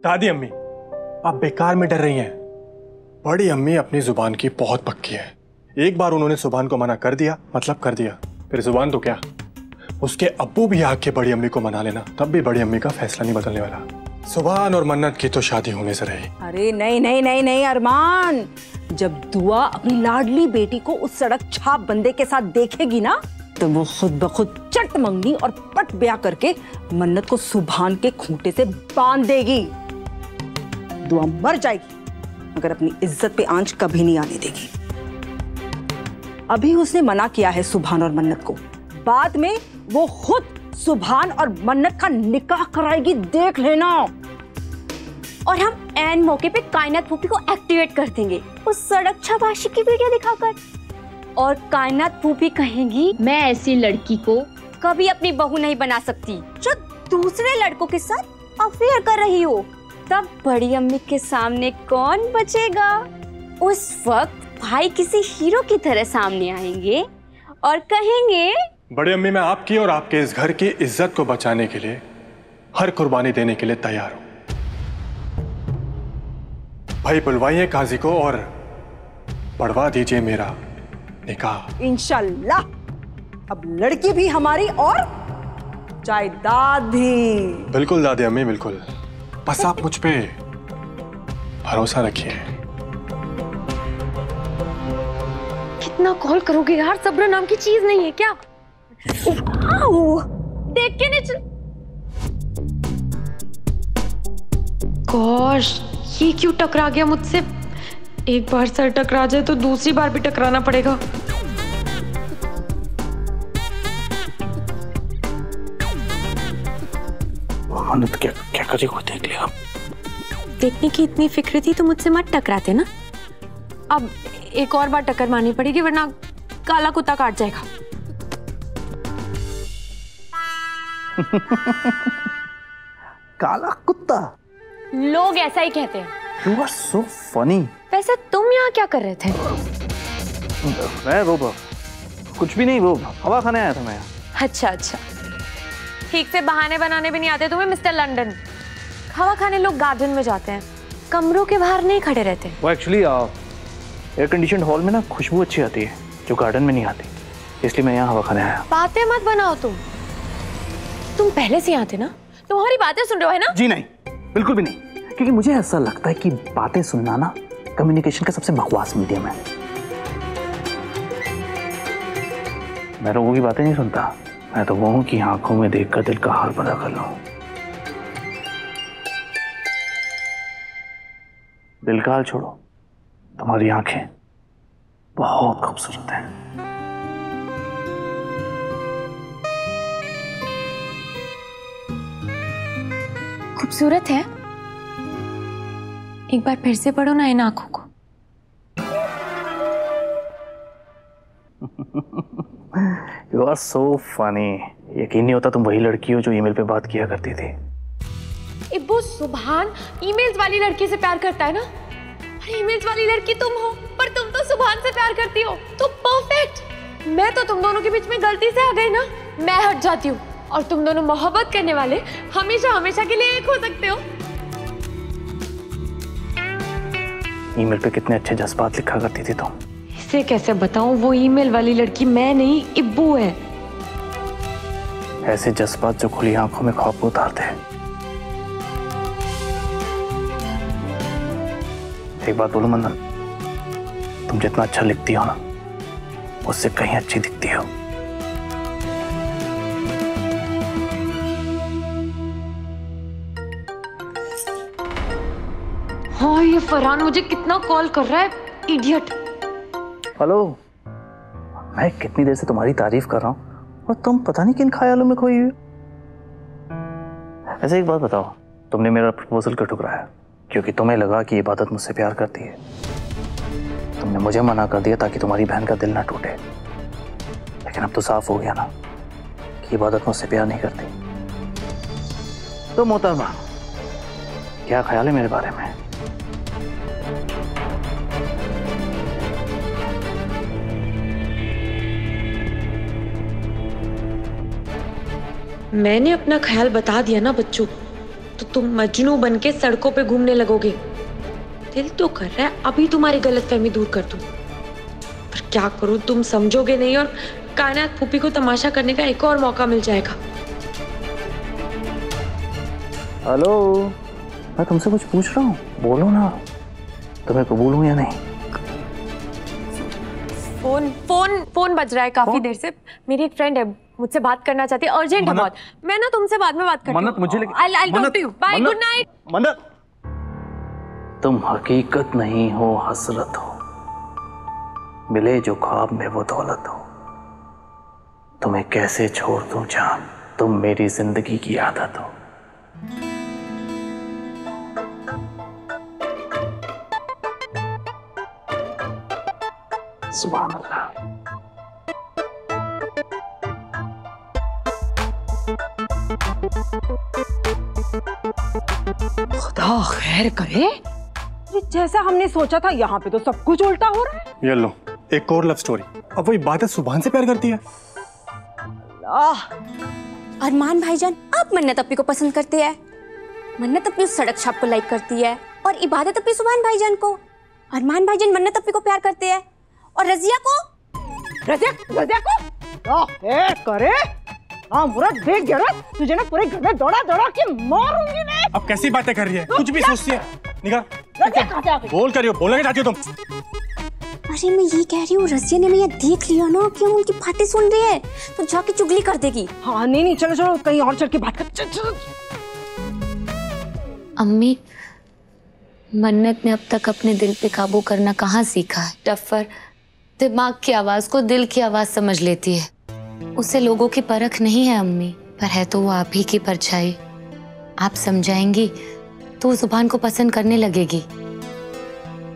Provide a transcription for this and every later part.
दादी अम्मी, आप बेकार में डर रही हैं। बड़ी अम्मी अपनी जुबान की बहुत पक्की है। एक बार उन्होंने सुभान को मना कर दिया मतलब कर दिया, फिर जुबान तो क्या, उसके अब्बू भी आके बड़ी अम्मी को मना लेना, तब भी बड़ी अम्मी का फैसला नहीं बदलने वाला। सुभान और मन्नत की तो शादी होने से रही। अरे नहीं नहीं नहीं नहीं अरमान, जब दुआ अपनी लाडली बेटी को उस सड़क छाप बंदे के साथ देखेगी ना, तो वो खुद ब खुद चट मंगनी और पट ब्याह करके मन्नत को सुभान के खूंटे से बांध देगी। दुआ मर जाएगी मगर अपनी इज्जत पे आंच कभी नहीं आने देगी। अभी उसने मना किया है सुभान और मन्नत को, बाद में वो खुद सुभान और मन्नत का निकाह कराएगी, देख लेना। और हम एन मौके पे कायनात फूफी को एक्टिवेट कर देंगे उस सड़क छापाशी की वीडियो दिखाकर, और कायनात फूफी कहेंगी मैं ऐसी लड़की को कभी अपनी बहू नहीं बना सकती जो दूसरे लड़कों के साथ अफेयर कर रही हो। तब बड़ी अम्मी के सामने कौन बचेगा? उस वक्त भाई किसी हीरो की तरह सामने आएंगे और कहेंगे बड़ी अम्मी, मैं आपकी और आपके इस घर की इज्जत को बचाने के लिए हर कुर्बानी देने के लिए तैयार हूं। भाई बुलवाइए काजी को और बढ़वा दीजिए मेरा निकाह। इंशाल्लाह अब लड़की भी हमारी और जायदाद भी। बिल्कुल दादी अम्मी, बिल्कुल। बस आप मुझ पे भरोसा रखिए। कितना कॉल करोगे यार, सब्र नाम की चीज नहीं है क्या? देख के नहीं चल। गॉश, ये क्यों टकरा गया मुझसे? एक बार सर टकरा जाए तो दूसरी बार भी टकराना पड़ेगा। क्या क्या करेगा, देख लिया। देखने की इतनी फिक्र थी तो मुझसे मत टकराते ना। अब एक और बार टक्कर मारनी पड़ेगी वरना काला कुत्ता काट जाएगा। काला कुत्ता? लोग ऐसा ही कहते हैं। You are so funny. वैसे तुम यहाँ क्या कर रहे थे? मैं वो कुछ भी नहीं, वो हवा खाने आया था मैं। अच्छा अच्छा, ठीक से बहाने बनाने भी नहीं आते तुम्हें मिस्टर लंदन। हवा खाने लोग गार्डन में जाते हैं, कमरों के बाहर नहीं खड़े रहते। वो एक्चुअली एयर कंडीशन हॉल में ना खुशबू अच्छी आती है जो गार्डन में नहीं आती, इसलिए मैं यहाँ हवा खाने आया। बातें मत बनाओ तुम पहले से यहाँ थे ना, तुम्हारी बातें सुन रहे हो है ना? जी नहीं, बिल्कुल भी नहीं, क्योंकि मुझे ऐसा लगता है कि बातें सुनना ना कम्युनिकेशन का सबसे बकवास मीडियम है। मैं लोगों की बातें नहीं सुनता, मैं तो वो हूं कि आंखों में देखकर दिल का हाल पता कर लूं। दिल का हाल छोड़ो, तुम्हारी आंखें बहुत खूबसूरत हैं। खूबसूरत है? एक बार फिर से पढ़ो ना इन आंखों को। You are so funny. यकीन नहीं होता तुम वही लड़की हो जो ईमेल पे बात किया करती थी। इब्बू, सुभान ईमेल्स वाली लड़की से प्यार करता है ना? अरे ईमेल्स वाली लड़की तुम हो, पर तुम तो सुभान से प्यार करती हो, तो परफेक्ट। मैं तो तुम दोनों के बीच में गलती से आ गई ना, मैं हट जाती हूँ और तुम दोनों मोहब्बत करने वाले हमेशा हमेशा के लिए एक हो सकते हो। ईमेल पे कितने अच्छे जज्बात लिखा करती थी तुम। इसे कैसे बताऊं, वो ईमेल वाली लड़की मैं नहीं इब्बू है। ऐसे जज्बात जो खुली आंखों में ख्वाब को उतारते हैं। एक बात बोलूं मन्नत, तुम जितना अच्छा लिखती हो ना, उससे कहीं अच्छी दिखती हो। हाँ, ये फरहान मुझे कितना कॉल कर रहा है, इडियट। हेलो, मैं कितनी देर से तुम्हारी तारीफ कर रहा हूँ और तुम पता नहीं किन ख्यालों में खोई हुई। ऐसे एक बात बताओ, तुमने मेरा प्रपोजल क्यों ठुकराया? क्योंकि तुम्हें लगा कि इबादत मुझसे प्यार करती है। तुमने मुझे मना कर दिया ताकि तुम्हारी बहन का दिल ना टूटे, लेकिन अब तो साफ हो गया ना कि इबादत मुझसे प्यार नहीं करती। तो मोहतरमा, क्या ख्याल है मेरे बारे में? मैंने अपना ख्याल बता दिया ना बच्चों, तो तुम मजनू बन के सड़कों पे घूमने लगोगे। दिल तो कर रहा है अभी तुम्हारी गलतफहमी दूर कर दूं, पर क्या करूं, तुम समझोगे नहीं और कायनात फूफी को तमाशा करने का एक और मौका मिल जाएगा। हेलो, मैं तुमसे कुछ पूछ रहा हूँ, बोलो ना, तुम्हें कबूल हूँ या नहीं? फोन बज रहा है काफी देर से। मेरी एक फ्रेंड है, मुझसे बात करना चाहती है, अर्जेंट है बहुत। मैं ना तुमसे बाद में बात करती हूँ। मन्नत, मुझे I'll talk to you. Bye, good night. मन्नत, तुम हकीकत नहीं हो, हसरत हो। मिले जो ख्वाब में वो दौलत हो। तुम्हें कैसे छोड़ दूं जान, तुम मेरी जिंदगी की आदत हो। सुभान अल्लाह। खुदा खैर करे, ये जैसा हमने सोचा था यहाँ पे तो सब कुछ उल्टा हो रहा है। ये लो एक और लव स्टोरी। अब वो इबादत सुभान से प्यार करती है। अरमान भाईजान आप मन्नत अपी को पसंद करते हैं, मन्नत अपनी उस सड़क छाप को लाइक करती है, और इबादत अपनी सुभान भाईजान को। अरमान भाईजान मन्नत अपी को प्यार करते हैं, और रजिया को करे। हाँ मुराद, देख गया ना तुझे, ना पूरे घर में दौड़ा दौड़ा के मारूंगी मैं। अब कैसी बातें कर रही है, कुछ भी सोचती है। निकाल, बोल कर रही हो, बोलना क्या चाहती हो तुम? अरे मैं ये कह रही हूँ, रजिया ने मैं देख लिया ना कि हम उनकी बातें सुन रही है, तो जाके चुगली कर देगी। हाँ नहीं चलो चलो, कहीं और चल के बात कर। चलो। अम्मी, मन्नत ने अब तक अपने दिल पे काबू करना कहाँ सीखा है? टफ्फर दिमाग की आवाज को दिल की आवाज समझ लेती है। उसे लोगों की परख नहीं है अम्मी, पर है तो वो आप ही की परछाई। आप समझाएंगी तो वो जुबान को पसंद करने लगेगी।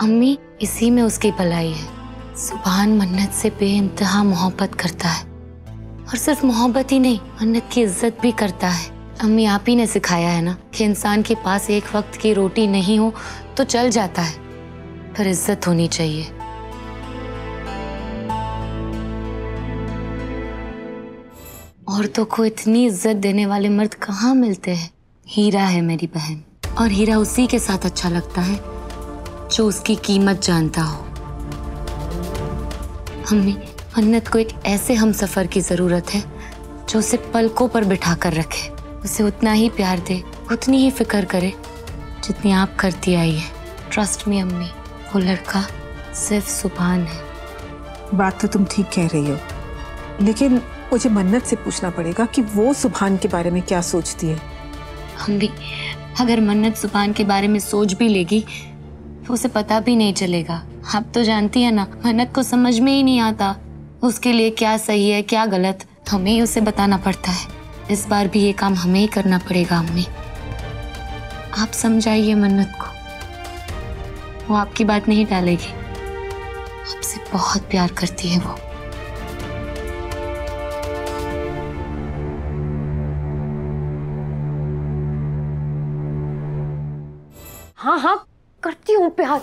अम्मी, इसी में उसकी भलाई है। सुभान मन्नत से बेइंतहा मोहब्बत करता है, और सिर्फ मोहब्बत ही नहीं, मन्नत की इज्जत भी करता है। अम्मी, आप ही ने सिखाया है ना कि इंसान के पास एक वक्त की रोटी नहीं हो तो चल जाता है, पर इज्जत होनी चाहिए। औरतों को इतनी इज्जत देने वाले मर्द कहाँ मिलते हैं? हीरा है मेरी बहन, और हीरा उसी के साथ अच्छा लगता है जो उसकी कीमत जानता हो। अम्मी, मन्नत को एक ऐसे हमसफर की जरूरत है जो उसे पलकों पर बिठा कर रखे, उसे उतना ही प्यार दे, उतनी ही फिक्र करे जितनी आप करती आई है। ट्रस्ट मी अम्मी, वो लड़का सिर्फ सुभान है। बात तो तुम ठीक कह रही हो, लेकिन मुझे मन्नत से पूछना पड़ेगा कि वो सुभान के बारे में क्या सोचती है। अम्मी, अगर मन्नत सुभान के बारे में सोच भी लेगी तो उसे पता भी नहीं चलेगा। आप तो जानती है ना, मन्नत को समझ में ही नहीं आता उसके लिए क्या सही है क्या गलत। हमें ही उसे बताना पड़ता है। इस बार भी ये काम हमें ही करना पड़ेगा अम्मी। आप समझाइए मन्नत को, वो आपकी बात नहीं टालेगी। आपसे बहुत प्यार करती है वो। हाँ करती हूँ प्यार,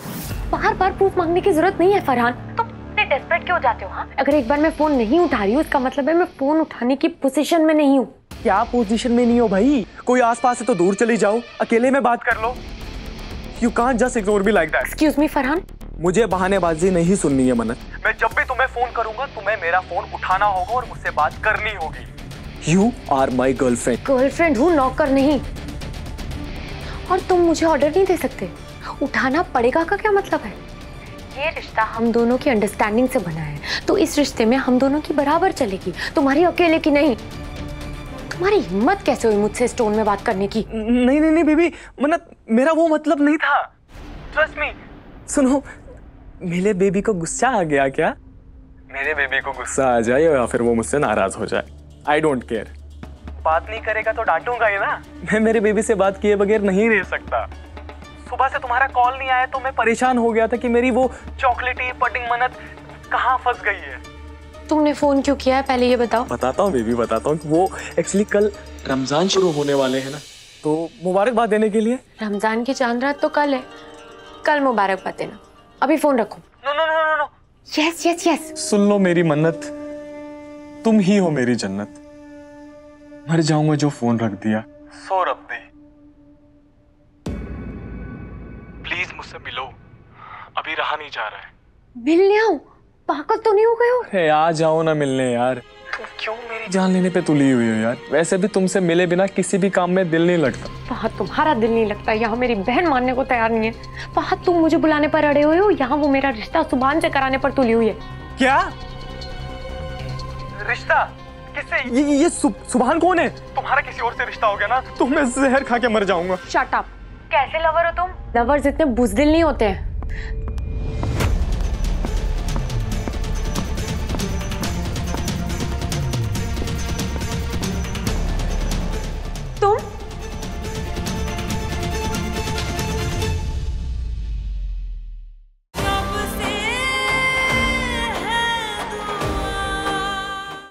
बार बार प्रूफ मांगने की जरूरत नहीं है फरहान। तुम इतने डेस्परेट क्यों जाते हो? हाँ, अगर एक बार मैं फोन नहीं उठा रही हूँ इसका मतलब है मैं फोन उठाने की पोजीशन में नहीं हूँ। क्या पोजीशन में नहीं हो भाई? कोई आसपास है तो दूर चली जाओ, अकेले में बात कर लो। You can't just ignore me like that. Excuse me Farhan, मुझे बहानेबाजी नहीं सुननी है मन्नत। मैं जब भी तुम्हें फोन करूंगा तुम्हें मेरा फोन उठाना होगा और मुझसे बात करनी होगी। You are my girlfriend. Girlfriend हूँ, नौकर नहीं। और तुम मुझे ऑर्डर नहीं दे सकते। उठाना पड़ेगा का क्या मतलब है? ये रिश्ता हम दोनों की अंडरस्टैंडिंग से बना है, तो इस रिश्ते में हम दोनों की बराबर चलेगी, तुम्हारी अकेले की नहीं। तुम्हारी हिम्मत कैसे हुई मुझसे इस टोन में बात करने की? नहीं बेबी, मन्नत मेरा वो मतलब नहीं था। Trust me. सुनो, मेरे बेबी को गुस्सा आ गया क्या? मेरे बेबी को गुस्सा आ जाए या फिर वो मुझसे नाराज हो जाए, आई डोंट केयर। बात नहीं करेगा तो डांटूंगा ही ना। मैं मेरे बेबी से बात किए बगैर नहीं रह सकता। सुबह से तुम्हारा कॉल नहीं आया तो मैं परेशान हो गया था कि मेरी वो चॉकलेटी पटिंग मन्नत कहाँ फंस गई है। तुमने फोन क्यों किया है पहले ये बताओ। बताता हूँ बेबी, बताता हूँ। वो एक्चुअली कल रमजान शुरू होने वाले हैं ना, तो मुबारकबाद देने के लिए। रमजान की चांद रात तो कल है, कल मुबारकबाद देना। अभी फोन रखो। No no no no no. Yes yes yes. सुन लो मेरी मन्नत, तुम ही हो मेरी जन्नत। मर जाऊंगा जो फोन रख दिया। सो रब्बी, मुझसे मिलो, अभी रहा नहीं जा रहा है। मिलने आओ? पागल तो नहीं हो गए हो? अरे आ जाओ ना मिलने यार। तुम क्यों मेरी जान लेने पे तुली हुई हो यार? वैसे भी तुमसे मिले बिना किसी भी काम में दिल नहीं लगता। वहाँ तुम्हारा दिल नहीं लगता, यहाँ मेरी बहन मानने को तैयार नहीं है। वहाँ तुम मुझे बुलाने पर अड़े हुए हो, यहाँ वो मेरा रिश्ता सुभान से कराने पर तुली हुई है। क्या रिश्ता? किससे? ये सुभान कौन है? तुम्हारा किसी और से रिश्ता हो गया ना तो मैं जहर खा के मर जाऊंगा। Shut up. कैसे लवर हो तुम? लवर्स इतने बुज़दिल नहीं होते हैं।